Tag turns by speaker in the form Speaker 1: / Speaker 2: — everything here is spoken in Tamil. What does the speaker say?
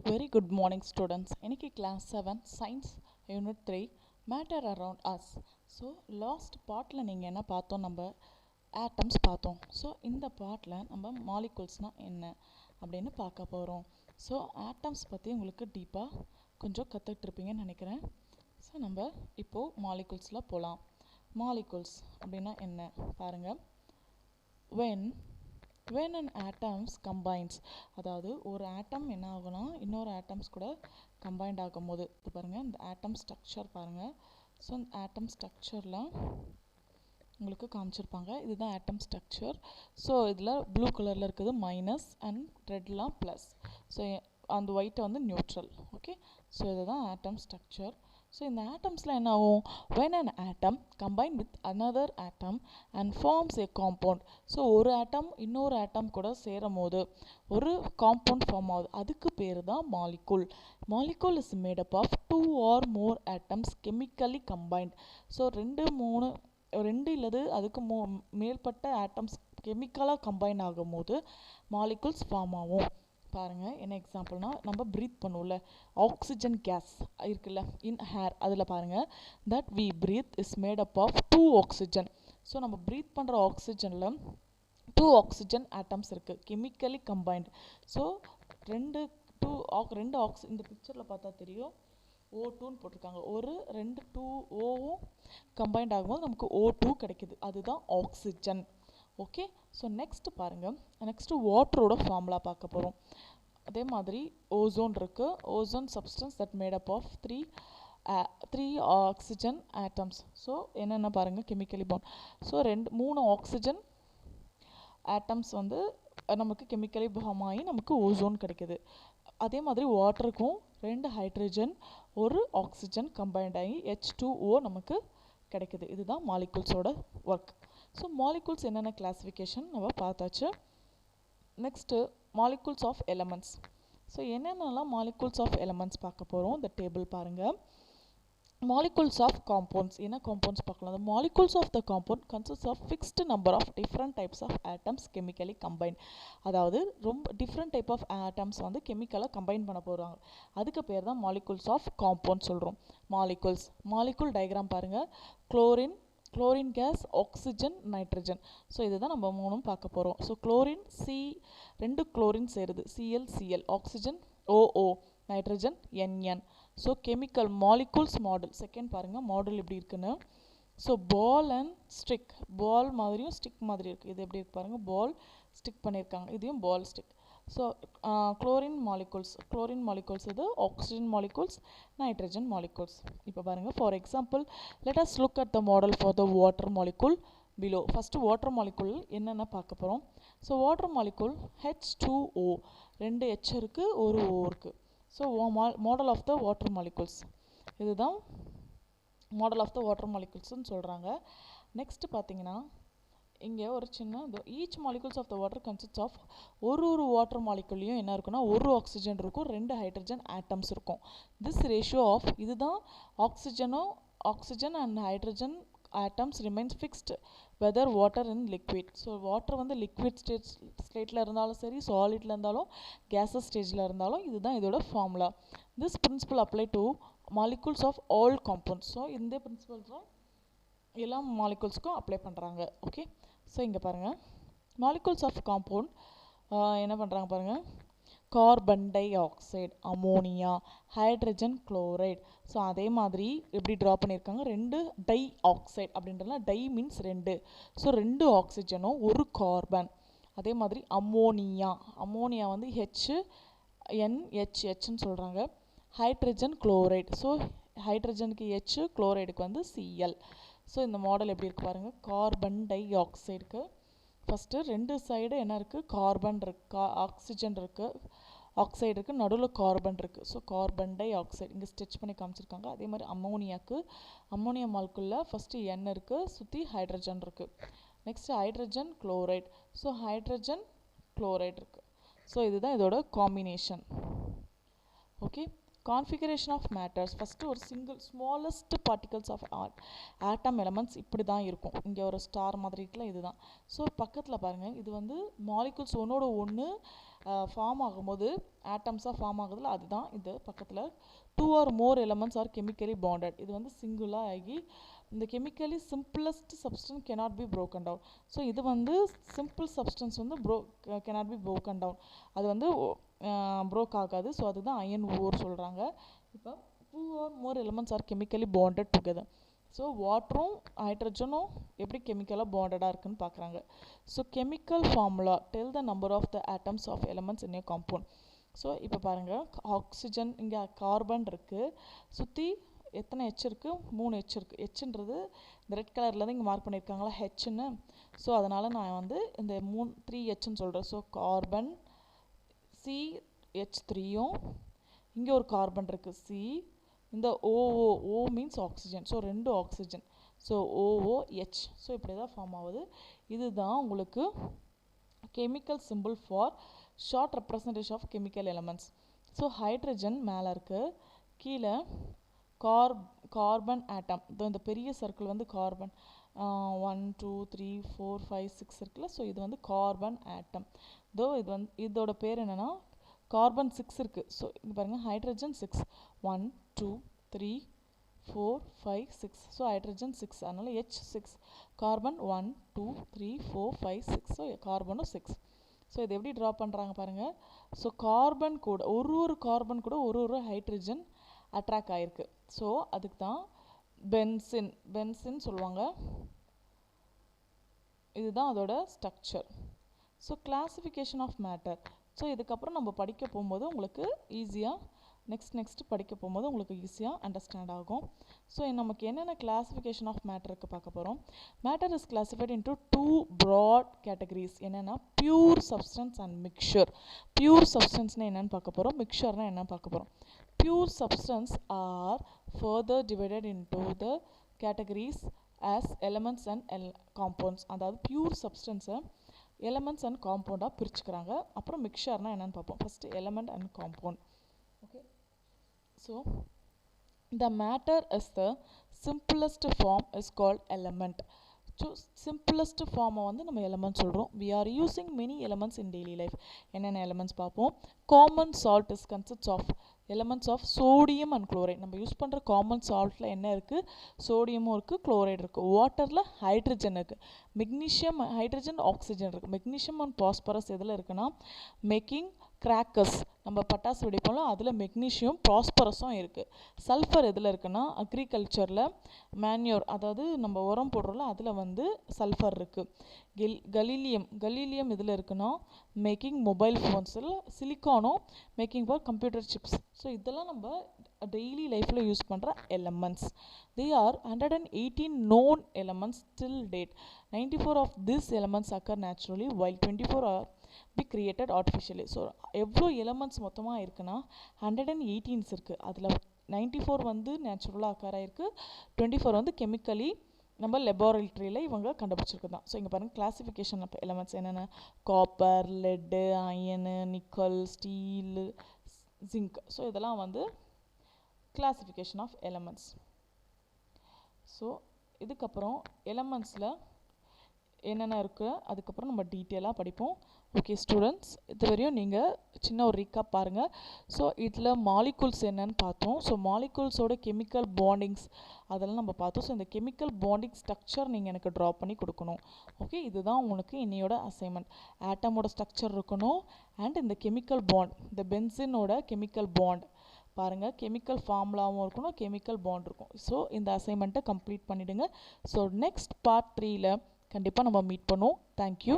Speaker 1: Very good morning students. இன்னைக்கு class 7 science unit 3 matter around us. So last partல நீங்க என்ன பார்த்தோம், நம்ம atoms பார்த்தோம். So இந்த partல நம்ம moleculesனா என்ன அப்படின்னு பார்க்க போறோம். So atoms பத்தி உங்களுக்கு டீப்பா கொஞ்சம் கத்துக்கிட்டு இருப்பீங்கன்னு நினைக்கிறேன். So நம்ம இப்போ moleculesல போலாம். Molecules அப்படின்னா என்ன பாருங்க. when an atoms combines, அதாவது ஒரு atom என்ன ஆகும்னா இன்னொரு atoms கூட combined ஆகும்போது, இது பாருங்க இந்த atom structure பாருங்க. ஸோ இந்த atom structureல உங்களுக்கு காமிச்சிருப்பாங்க, இதுதான் atom structure. ஸோ இதில் ப்ளூ கலரில் இருக்குது மைனஸ் அண்ட் ரெட்லாம் ப்ளஸ். ஸோ அந்த ஒயிட்டை வந்து நியூட்ரல். ஓகே, ஸோ இதுதான் atom structure. ஸோ இந்த ஆட்டம்ஸில் என்ன ஆகும், when an atom combine with another atom and forms a compound. So ஒரு ஆட்டம் இன்னொரு ஆட்டம் கூட சேரும் போது ஒரு காம்பவுண்ட் ஃபார்ம் ஆகுது, அதுக்கு பேர் தான் molecule. Molecule is made up of 2 or more atoms chemically combined. So ரெண்டு இல்லது அதுக்கு மேற்பட்ட ஆட்டம்ஸ் கெமிக்கலாக கம்பைன் ஆகும் போது மாலிகூல்ஸ் ஃபார்ம் ஆகும். பாருங்க என்ன எக்ஸாம்பிள்னா, நம்ம ப்ரீத் பண்ணுவோம்ல, ஆக்சிஜன் கேஸ் இருக்குல்ல இன் ஹேர், அதில் பாருங்க that we breathe is made up of 2 oxygen. So நம்ம ப்ரீத் பண்ணுற ஆக்சிஜனில் 2 ஆக்சிஜன் ஆட்டம்ஸ் இருக்குது கெமிக்கலி கம்பைன்டு. ஸோ ரெண்டு இந்த பிக்சரில் பார்த்தா தெரியும் O2ன்னு போட்டிருக்காங்க. ரெண்டு 2 ஓவும் கம்பைன்ட் ஆகும்போது நமக்கு O2 கிடைக்குது, அதுதான் ஆக்சிஜன். ஓகே, ஸோ நெக்ஸ்ட் பாருங்கள், நெக்ஸ்ட்டு வாட்டரோட ஃபார்முலா பார்க்க போகிறோம். அதே மாதிரி ஓசோன் இருக்குது, ozone substance that made up of three oxygen atoms. So என்னென்ன பாருங்கள், chemically bond. So 3 oxygen atoms வந்து நமக்கு கெமிக்கலி ஃபார்ம் ஆகி நமக்கு ஓசோன் கிடைக்குது. அதே மாதிரி வாட்டருக்கும் 2 ஹைட்ரஜன் 1 ஆக்சிஜன் கம்பைன்ட் ஆகி H2O நமக்கு கிடைக்குது. இதுதான் மாலிகூல்ஸோட ஒர்க். ஸோ மாலிகூல்ஸ் என்னென்ன கிளாஸிஃபிகேஷன் நம்ம பார்த்தாச்சு. Next molecules of elements. So என்னென்னலாம் மாலிகூல்ஸ் ஆஃப் எலமெண்ட்ஸ் பார்க்க போகிறோம், இந்த டேபிள் பாருங்கள். Molecules of compounds, என்ன compounds பார்க்கலாம். The molecules of the compound consists of fixed number of different types of atoms chemically combined. அதாவது ரொம்ப different type of atoms வந்து chemically combine பண்ண போகிறாங்க, அதுக்கு பேர் தான் molecules of compound சொல்கிறோம். molecule diagram பாருங்கள், chlorine gas, oxygen, nitrogen. So இதுதான் நம்ம மூணும் பார்க்க போகிறோம். ஸோ chlorine ரெண்டு chlorine சேருது, Cl, oxygen OO, nitrogen NN. So chemical molecules model second பாருங்கள், மாடல் எப்படி இருக்குன்னு. ஸோ பால் அண்ட் ஸ்டிக், பால் மாதிரியும் ஸ்டிக் மாதிரி இருக்குது. இது எப்படி இருக்கு பாருங்கள், பால் ஸ்டிக் பண்ணியிருக்காங்க, இதையும் பால் ஸ்டிக். ஸோ குளோரின் மாலிகூல்ஸ் இது, ஆக்சிஜன் மாலிகூல்ஸ், நைட்ரஜன் மாலிகூல்ஸ். இப்போ பாருங்கள், for example let us look at the model for the water molecule below. First water molecule என்னென்ன பார்க்க போகிறோம். So water molecule H2O, 2 H இருக்குது, 1 O இருக்குது. So model of the water molecules, இதுதான் மாடல் ஆஃப் த வாட்டர் மாலிகூல்ஸ்ன்னு சொல்கிறாங்க. நெக்ஸ்ட்டு பார்த்தீங்கன்னா இங்கே ஒரு சின்ன each molecules of the water consists of ஒரு வாட்டர் மாலிகூல்லையும் என்ன இருக்குன்னா 1 ஆக்சிஜன் இருக்கும், 2 ஹைட்ரஜன் ஆட்டம்ஸ் இருக்கும். திஸ் ரேஷியோ ஆஃப் இதுதான் oxygen and hydrogen atoms remains fixed whether water in liquid. So water வந்து லிக்விட் ஸ்டேட்டில் இருந்தாலும் சரி, சாலிட்ல இருந்தாலும், கேஸஸ் ஸ்டேஜில் இருந்தாலும், இதுதான் இதோட formula. This principle apply to molecules of all compounds. So இந்த பிரின்சிபல்ஸ் தான் எல்லா மாலிகூல்ஸ்க்கும் அப்ளை பண்ணுறாங்க. ஓகே, ஸோ இங்கே பாருங்கள், மாலிகூல்ஸ் ஆஃப் காம்பவுண்ட் என்ன பண்ணுறாங்க பாருங்கள், carbon dioxide, ammonia, hydrogen chloride. So அதே மாதிரி எப்படி ட்ரா பண்ணியிருக்காங்க, 2 டை ஆக்சைடு அப்படின்றதுலாம், டை மீன்ஸ் 2. ஸோ 2 ஆக்சிஜனும் 1 கார்பன். அதே மாதிரி அமோனியா வந்து NHன்னு சொல்கிறாங்க. ஹைட்ரஜன் குளோரைடு, ஸோ ஹைட்ரஜனுக்கு H, குளோரைடுக்கு வந்து Cl. ஸோ இந்த மாடல் எப்படி இருக்குது பாருங்கள், கார்பன் டை ஆக்சைடுக்கு ஃபஸ்ட்டு 2 சைடு என்ன இருக்குது, கார்பன் இருக்குது, ஆக்சிஜன் இருக்குது, ஆக்சைடு இருக்குது, நடுவில் கார்பன் இருக்குது. ஸோ கார்பன் டை ஆக்சைடு இங்கே ஸ்டிச் பண்ணி காமிச்சிருக்காங்க. அதே மாதிரி அம்மோனியா மாலிகூலில் ஃபஸ்ட்டு N இருக்குது, சுற்றி ஹைட்ரஜன் இருக்குது. Next hydrogen chloride, so hydrogen chloride இருக்குது. ஸோ இதுதான் இதோட combination. Okay, configuration of matters first ஒரு single smallest particles of atom elements இப்படி தான் இருக்கும். இங்கே ஒரு ஸ்டார் மாதிரி இருக்குல்ல, இதுதான். ஸோ பக்கத்தில் பாருங்கள், இது வந்து மாலிகுல்ஸ் ஒன்றோட ஒன்று ஃபார்ம் ஆகும்போது ஆட்டம்ஸாக ஃபார்ம் ஆகுதுல, அதுதான் இது பக்கத்தில். 2 or more elements are chemically bonded. இது வந்து சிங்குலாக ஆகி இந்த chemically simplest substance cannot be broken down. So இது வந்து சிம்பிள் சப்ஸ்டன்ஸ் வந்து cannot be broken down. அது வந்து ப்ரோக் ஆகாது. ஸோ அதுதான் அயன் ஓர் சொல்கிறாங்க. இப்போ 2 or more elements are chemically bonded together. So வாட்டரும் ஹைட்ரஜனும் எப்படி கெமிக்கலாக பாண்டடாக இருக்குன்னு பார்க்குறாங்க. So chemical formula tell the number of the atoms of elements in a compound. So இப்போ பாருங்கள், ஆக்சிஜன் இங்கே கார்பன் இருக்குது, சுற்றி எத்தனை ஹெச் இருக்குது? 3 ஹெச் இருக்குது. ஹெச்ன்றது இந்த ரெட் கலரில் தான் இங்கே மார்க் பண்ணியிருக்காங்களா ஹெச்ன்னு. ஸோ அதனால் நான் வந்து இந்த 3 ஹெச்ன்னு சொல்கிறேன். ஸோ கார்பன் CH3யும் இங்கே ஒரு கார்பன் இருக்குது C, இந்த O means oxygen. So 2 oxygen. So OOH. So இப்படி தான் ஃபார்ம் ஆகுது. இதுதான் உங்களுக்கு chemical simple for short representation of chemical elements. So hydrogen மேலே இருக்குது, கீழே கார்பன் ஆட்டம். இந்த பெரிய சர்க்கிள் வந்து கார்பன் 1 2 3 4 5 6 இருக்குல்ல. ஸோ இது வந்து கார்பன் ஆட்டம். இது வந்து இதோட பேர் என்னென்னா கார்பன் 6 இருக்குது. ஸோ இங்கே பாருங்கள், ஹைட்ரஜன் 6 1 2 3 4 5 6. ஸோ ஹைட்ரஜன் 6, அதனால் H6. கார்பன் 1 2 3 4 5 6. ஸோ கார்பனும் 6. ஸோ இது எப்படி ட்ரா பண்ணுறாங்க பாருங்கள். ஸோ கார்பன் கூட ஒரு கார்பன் கூட ஒரு ஹைட்ரஜன் அட்ராக்ட் ஆகிருக்கு. ஸோ அதுக்கு தான் பென்சின் சொல்லுவாங்க. இதுதான் அதோட structure. So classification of matter. So இதுக்கப்புறம் நம்ம படிக்க போகும்போது உங்களுக்கு ஈஸியாக நெக்ஸ்ட் படிக்க போகும்போது உங்களுக்கு ஈஸியாக அண்டர்ஸ்டாண்ட் ஆகும். ஸோ நமக்கு என்னென்ன கிளாஸிஃபிகேஷன் ஆஃப் மேட்டருக்கு பார்க்க போகிறோம். Matter is classified into 2 broad categories. என்னென்னா pure substance and mixture. Pure சப்ஸ்டன்ஸ்னால் என்னென்னு பார்க்க போகிறோம், மிக்சர்னால் என்னென்னு பார்க்க போகிறோம். Pure substance are further divided into the categories as elements and compounds. அதாவது பியூர் சப்ஸ்டன்ஸை எலமெண்ட்ஸ் அண்ட் காம்பவுண்டாக பிரிச்சுக்கிறாங்க. அப்புறம் மிக்சர்னால் என்னென்னு பார்ப்போம். First element and compound. Okay, so the matter is the simplest form is called element. So simplest ஃபார்மை வந்து நம்ம எலமெண்ட் சொல்கிறோம். we are using many elements in daily life. என்னென்ன எலமெண்ட்ஸ் பார்ப்போம். Common salt is consists of elements of sodium and chloride. நம்ம யூஸ் பண்ணுற காமன் சால்ட்டில் என்ன இருக்குது, சோடியமும் இருக்குது, குளோரைடு இருக்குது. வாட்டரில் ஹைட்ரஜன் இருக்குது, மெக்னீஷியம் ஹைட்ரஜன் ஆக்சிஜன் இருக்குது. மெக்னீஷியம் அண்ட் பாஸ்பரஸ் எதில் இருக்குன்னா மேக்கிங் கிராக்கர்ஸ், நம்ம பட்டாசு வெடிப்போம்ல, அதில் மெக்னீஷியம் பாஸ்பரஸும் இருக்குது. சல்ஃபர் எதில் இருக்குன்னா அக்ரிகல்ச்சரில் மேன்யூர், அதாவது நம்ம உரம் போடுறோம்ல, அதில் வந்து சல்ஃபர் இருக்குது. கலீலியம் இதில் இருக்குன்னா மேக்கிங் மொபைல் ஃபோன்ஸில், சிலிக்கானும் making for computer chips. So இதெல்லாம் நம்ம டெய்லி லைஃப்பில் யூஸ் பண்ணுற elements. they are 118 known elements till date. 94 of these elements occur naturally while 24 are be created artificially. So எவ்வளோ எலமெண்ட்ஸ் மொத்தமாக இருக்குன்னா 118 இருக்குது. அதில் 94 வந்து நேச்சுரலாக அக்கர் ஆகிருக்கு, 24 வந்து கெமிக்கலி நம்ம லெபார்ட்ரியில் இவங்க கண்டுபிடிச்சிருக்கு தான். ஸோ இங்கே பாருங்கள், கிளாஸிஃபிகேஷன் ஆஃப் எலமெண்ட்ஸ் என்னென்ன, copper, laddu, iron, nickel, steel, zinc. So இதெல்லாம் வந்து கிளாஸிஃபிகேஷன் ஆஃப் எலமெண்ட்ஸ். ஸோ இதுக்கப்புறம் எலமெண்ட்ஸில் என்னென்ன இருக்குது அதுக்கப்புறம் நம்ம டீட்டெயிலாக படிப்போம். ஓகே ஸ்டூடெண்ட்ஸ், இது வரையும் நீங்கள் சின்ன ஒரு ரீகாப் பாருங்கள். ஸோ இதில் மாலிகூல்ஸ் என்னன்னு பார்த்தோம். ஸோ மாலிகூல்ஸோட கெமிக்கல் பாண்டிங்ஸ் அதெல்லாம் நம்ம பார்த்தோம். ஸோ இந்த கெமிக்கல் பாண்டிங் ஸ்ட்ரக்சர் நீங்கள் எனக்கு ட்ரா பண்ணி கொடுக்கணும். ஓகே, இதுதான் உங்களுக்கு இன்னையோட அசைன்மெண்ட். ஆட்டமோட ஸ்ட்ரக்சர் இருக்கணும் அண்ட் இந்த கெமிக்கல் பாண்ட், இந்த பென்சினோட கெமிக்கல் பாண்ட் பாருங்கள், கெமிக்கல் ஃபார்முலாவும் இருக்கணும், கெமிக்கல் பாண்ட் இருக்கும். ஸோ இந்த அசைன்மெண்ட்டை கம்ப்ளீட் பண்ணிவிடுங்க. ஸோ நெக்ஸ்ட் பார்ட் 3ல் கண்டிப்பாக நம்ம மீட் பண்ணுவோம். தேங்க்யூ.